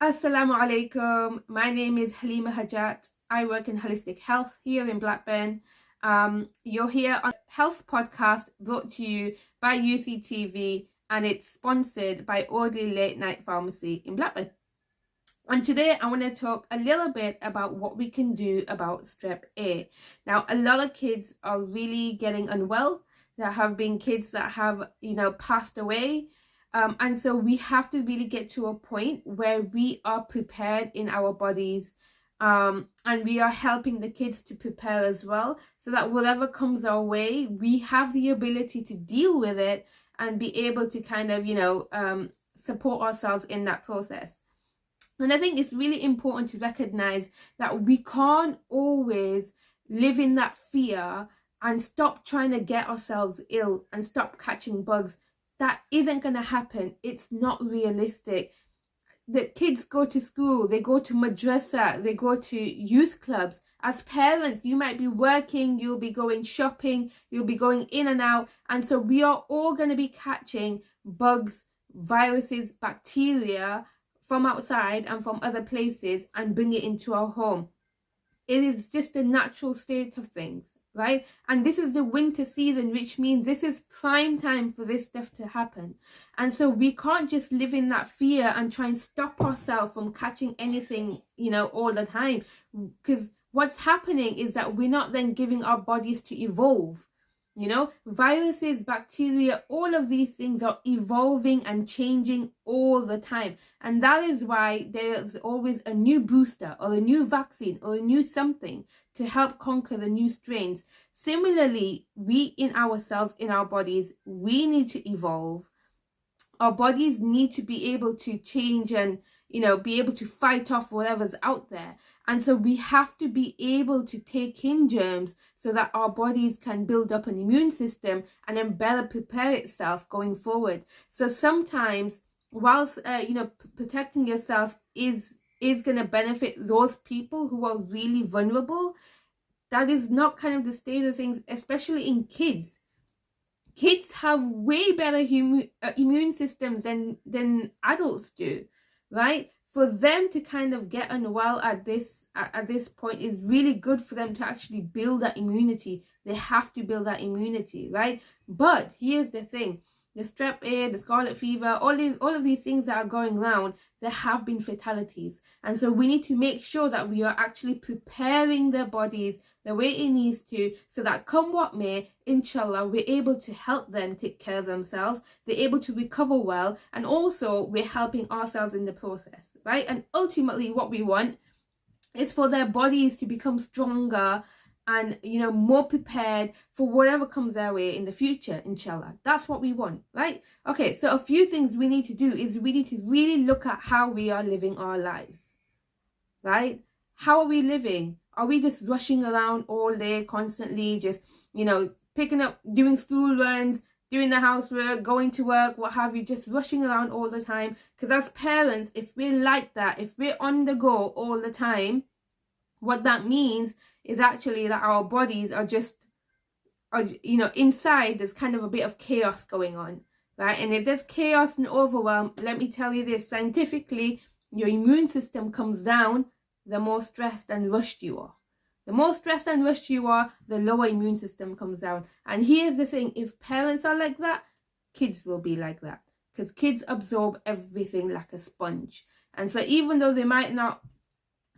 Assalamu alaikum. My name is Halima Hajat. I work in holistic health here in Blackburn. You're here on Health Podcast brought to you by UCTV, and it's sponsored by AUDLEY Late Night Pharmacy in Blackburn. And today I want to talk a little bit about what we can do about StrepA. Now, a lot of kids are really getting unwell. There have been kids that have, passed away. And so we have to really get to a point where we are prepared in our bodies, and we are helping the kids to prepare as well, so that whatever comes our way, we have the ability to deal with it and be able to kind of, support ourselves in that process. And I think it's really important to recognize that we can't always live in that fear and stop trying to get ourselves ill and stop catching bugs. That isn't going to happen. It's not realistic. The kids go to school, they go to madrasa, they go to youth clubs. As parents, you might be working, you'll be going shopping, you'll be going in and out. And so we are all going to be catching bugs, viruses, bacteria from outside and from other places and bring it into our home. It is just the natural state of things, right? And this is the winter season, which means this is prime time for this stuff to happen. And so we can't just live in that fear and try and stop ourselves from catching anything, all the time. Because what's happening is that we're not then giving our bodies to evolve. Viruses, bacteria, all of these things are evolving and changing all the time. And that is why there's always a new booster or a new vaccine or a new something to help conquer the new strains. Similarly, we in ourselves, in our bodies, we need to evolve. Our bodies need to be able to change and, be able to fight off whatever's out there. And so we have to be able to take in germs so that our bodies can build up an immune system and then better prepare itself going forward. So sometimes, whilst, protecting yourself is going to benefit those people who are really vulnerable, that is not kind of the state of things, especially in kids. Kids have way better immune systems than adults do, right? For them to kind of get unwell at this point is really good for them to actually build that immunity. They have to build that immunity, right? But here's the thing. The StrepA, the Scarlet fever, all of these things that are going around, there have been fatalities. And so we need to make sure that we are actually preparing their bodies the way it needs to, so that come what may, inshallah, we're able to help them take care of themselves, they're able to recover well, and also we're helping ourselves in the process, right? And ultimately what we want is for their bodies to become stronger and more prepared for whatever comes their way in the future, inshallah. That's what we want, right? Okay, so a few things we need to do is we need to really look at how we are living our lives, right? How are we living? Are we just rushing around all day constantly, just picking up, doing school runs, doing the housework, going to work, what have you, just rushing around all the time? Because as parents, if we're like that, if we're on the go all the time, what that means is actually that our bodies are inside there's kind of a bit of chaos going on, right? And if there's chaos and overwhelm, let me tell you this, scientifically, your immune system comes down the more stressed and rushed you are. The more stressed and rushed you are, the lower immune system comes down. And here's the thing, if parents are like that, kids will be like that, because kids absorb everything like a sponge. And so even though they might not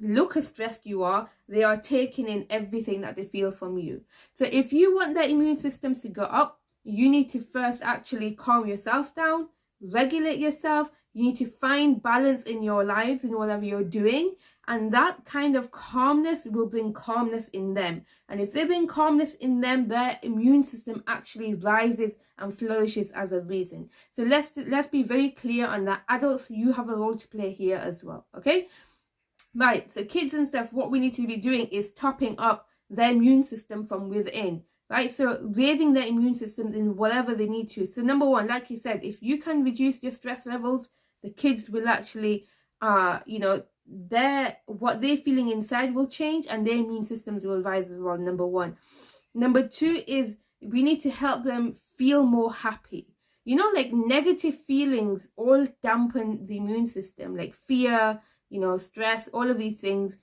look how stressed you are, they are taking in everything that they feel from you. So if you want their immune systems to go up, you need to first actually calm yourself down, regulate yourself. You need to find balance in your lives in whatever you're doing, and that kind of calmness will bring calmness in them. And if they bring calmness in them, their immune system actually rises and flourishes as a reason. So let's be very clear on that. Adults, you have a role to play here as well, okay? Right, so kids and stuff, what we need to be doing is topping up their immune system from within, right? So raising their immune systems in whatever they need to. So number one, like you said, if you can reduce your stress levels, the kids will actually, what they're feeling inside will change and their immune systems will rise as well, number one. Number two is we need to help them feel more happy. Like negative feelings all dampen the immune system, like fear, stress, all of these things.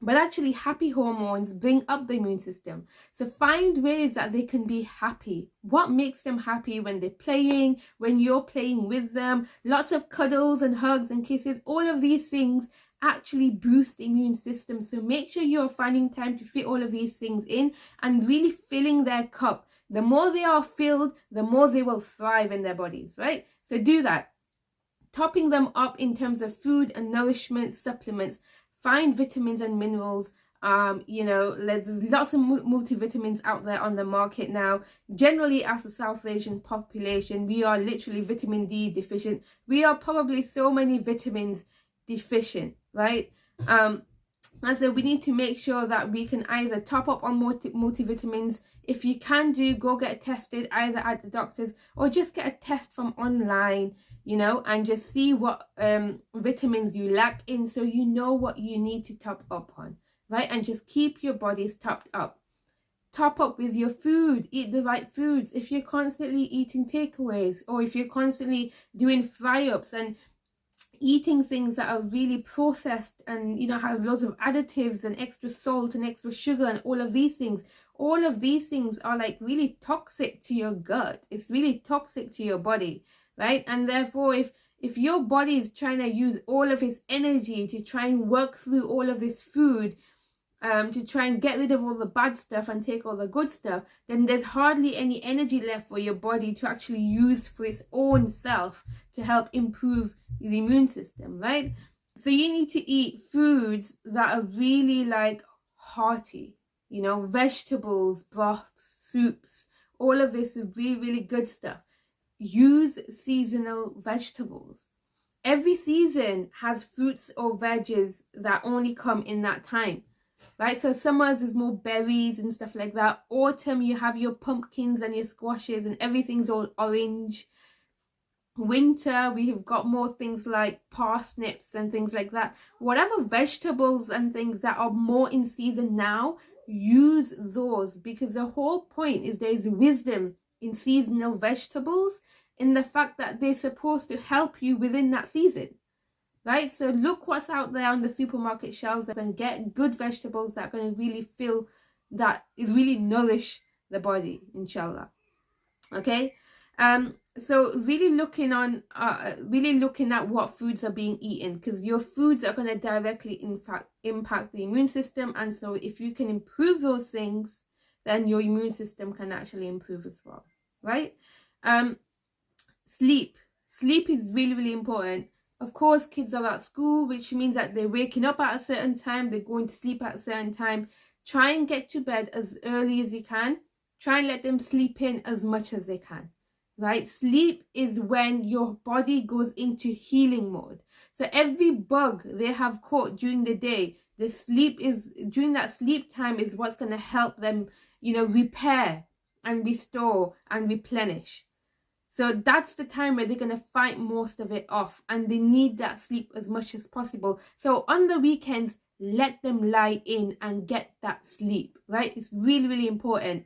But actually, happy hormones bring up the immune system. So find ways that they can be happy. What makes them happy when they're playing, when you're playing with them? Lots of cuddles and hugs and kisses. All of these things actually boost the immune system. So make sure you're finding time to fit all of these things in and really filling their cup. The more they are filled, the more they will thrive in their bodies, right? So do that. Topping them up in terms of food and nourishment, supplements. Find vitamins and minerals. There's lots of multivitamins out there on the market now. Generally, as a South Asian population, we are literally vitamin D deficient. We are probably so many vitamins deficient, right? And so we need to make sure that we can either top up on multivitamins. If you can go get tested either at the doctor's or just get a test from online, and just see what vitamins you lack in, so you know what you need to top up on, right? And just keep your bodies topped up. Top up with your food. Eat the right foods. If you're constantly eating takeaways, or if you're constantly doing fry-ups and eating things that are really processed and have loads of additives and extra salt and extra sugar and all of these things are like really toxic to your gut. It's really toxic to your body, right? And therefore, if your body is trying to use all of its energy to try and work through all of this food, to try and get rid of all the bad stuff and take all the good stuff, then there's hardly any energy left for your body to actually use for its own self to help improve the immune system, right? So you need to eat foods that are really like hearty, vegetables, broths, soups, all of this is really, really good stuff. Use seasonal vegetables. Every season has fruits or veggies that only come in that time, right? So summers is more berries and stuff like that. Autumn, you have your pumpkins and your squashes and everything's all orange. Winter, we have got more things like parsnips and things like that. Whatever vegetables and things that are more in season now, use those, because the whole point is there's wisdom in seasonal vegetables, in the fact that they're supposed to help you within that season, right? So look what's out there on the supermarket shelves and get good vegetables that are going to really really nourish the body, inshallah. Okay, so really looking at what foods are being eaten, because your foods are going to directly impact the immune system, and so if you can improve those things, then your immune system can actually improve as well, right? Sleep is really, really important. Of course, kids are at school, which means that they're waking up at a certain time, they're going to sleep at a certain time. Try and get to bed as early as you can. Try and let them sleep in as much as they can, right? Sleep is when your body goes into healing mode. So every bug they have caught during the day, during that sleep time is what's going to help them, repair and restore and replenish. So that's the time where they're going to fight most of it off, and they need that sleep as much as possible. So on the weekends, let them lie in and get that sleep, right? It's really, really important.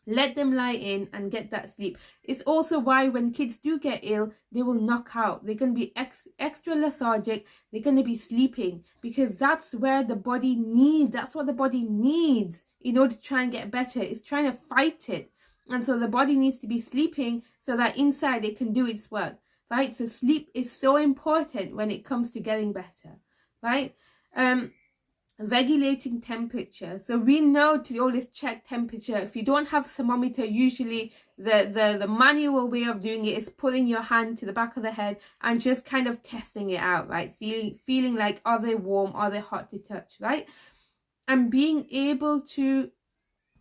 Let them lie in and get that sleep. It's also why when kids do get ill, they will knock out. They're going to be extra lethargic. They're going to be sleeping, because that's what the body needs in order to try and get better. It's trying to fight it. And so the body needs to be sleeping so that inside it can do its work, right? So sleep is so important when it comes to getting better, right? Regulating temperature. So we know to always check temperature. If you don't have a thermometer, usually the manual way of doing it is putting your hand to the back of the head and just kind of testing it out, right? Feeling like, are they warm, are they hot to touch, right? And being able to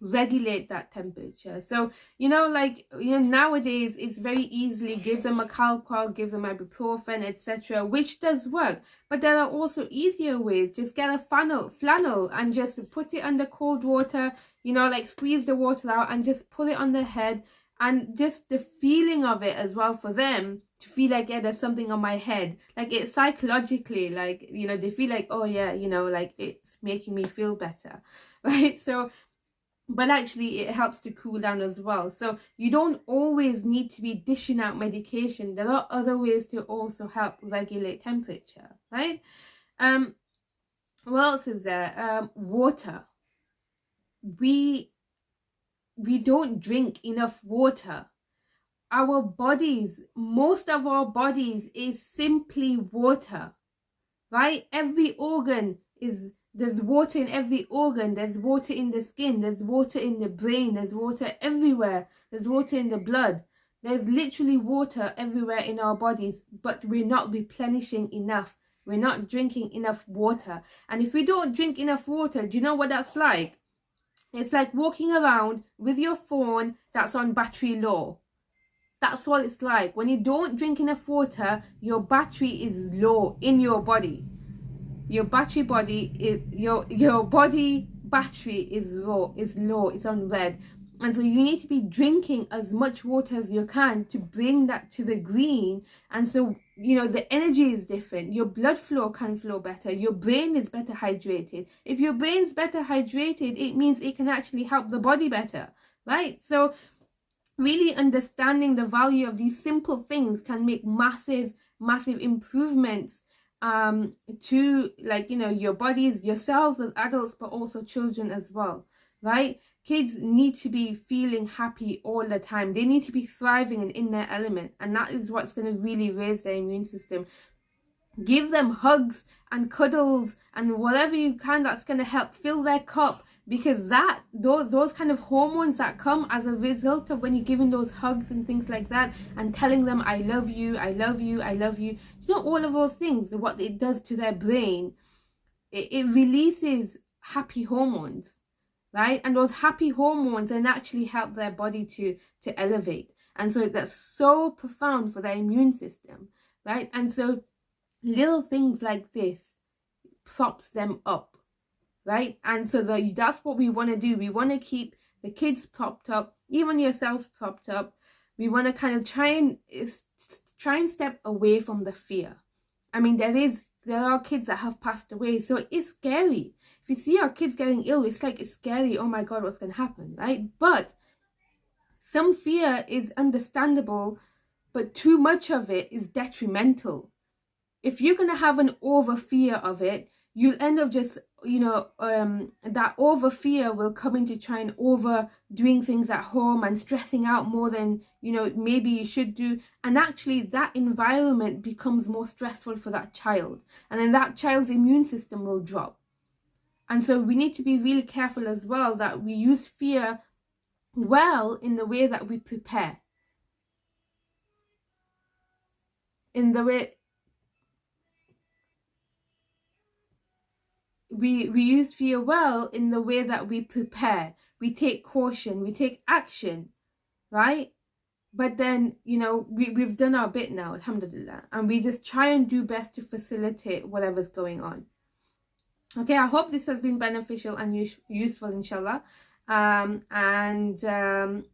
regulate that temperature. So nowadays it's very easily give them a Calpol, give them ibuprofen, etc., which does work. But there are also easier ways. Just get a flannel and just put it under cold water, squeeze the water out and just put it on their head, and just the feeling of it as well, for them to feel like, yeah, there's something on my head, like it psychologically, they feel like, oh yeah, it's making me feel better, right? So but actually it helps to cool down as well. So you don't always need to be dishing out medication. There are other ways to also help regulate temperature, right? What else is there? Water. We don't drink enough water. Our bodies, most of our bodies is simply water, right? Every organ there's water in every organ. There's water in the skin, there's water in the brain, there's water everywhere, there's water in the blood. There's literally water everywhere in our bodies, but we're not replenishing enough. We're not drinking enough water. And if we don't drink enough water, do you know what that's like? It's like walking around with your phone that's on battery low. That's what it's like. When you don't drink enough water, your battery is low in your body. Your body battery is low, it's on red. And so you need to be drinking as much water as you can to bring that to the green. And so, you know, the energy is different. Your blood flow can flow better. Your brain is better hydrated. If your brain's better hydrated, it means it can actually help the body better, right? So really understanding the value of these simple things can make massive improvements to, like, you know, your bodies, yourselves as adults, but also children as well, right? Kids need to be feeling happy all the time. They need to be thriving and in their element, and that is what's going to really raise their immune system. Give them hugs and cuddles and whatever you can that's going to help fill their cup, because those kind of hormones that come as a result of when you're giving those hugs and things like that and telling them I love you, I love you, I love you, you know, all of those things, what it does to their brain, it releases happy hormones, right? And those happy hormones then actually help their body to elevate. And so that's so profound for their immune system, right? And so little things like this props them up, right? And so that's what we want to do. We want to keep the kids propped up, even yourselves propped up. We want to kind of try and step away from the fear. I mean, there are kids that have passed away, so it's scary. If you see our kids getting ill, it's scary. Oh my God, what's going to happen, right? But some fear is understandable, but too much of it is detrimental. If you're going to have an over fear of it, you'll end up just, you know, that over fear will come into trying over doing things at home and stressing out more than, you know, maybe you should do. And actually that environment becomes more stressful for that child. And then that child's immune system will drop. And so we need to be really careful as well that we use fear well in the way that we prepare. In the way we use fear well in the way that we prepare. We take caution, we take action, right? But then, you know, we've done our bit now, alhamdulillah, and we just try and do best to facilitate whatever's going on. Okay, I hope this has been beneficial and useful, inshallah.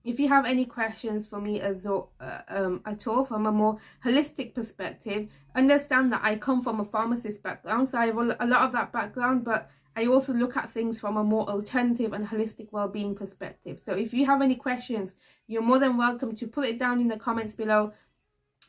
If you have any questions for me at all from a more holistic perspective, understand that I come from a pharmacist background, so I have a lot of that background, but I also look at things from a more alternative and holistic well-being perspective. So if you have any questions, you're more than welcome to put it down in the comments below.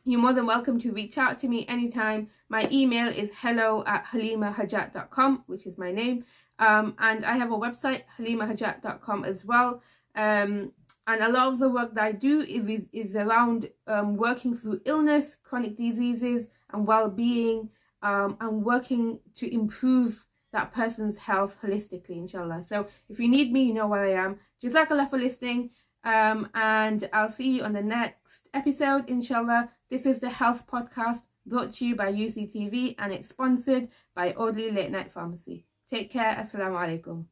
You're more than welcome to reach out to me anytime. My email is hello@halimahajat.com, which is my name. And I have a website, halimahajat.com as well. And a lot of the work that I do is around working through illness, chronic diseases and well-being, and working to improve that person's health holistically, inshallah. So if you need me, you know where I am. Jazakallah for listening. And I'll see you on the next episode, inshallah. This is the Health Podcast brought to you by UCTV, and it's sponsored by AUDLEY Late Night Pharmacy. Take care. Assalamu alaikum.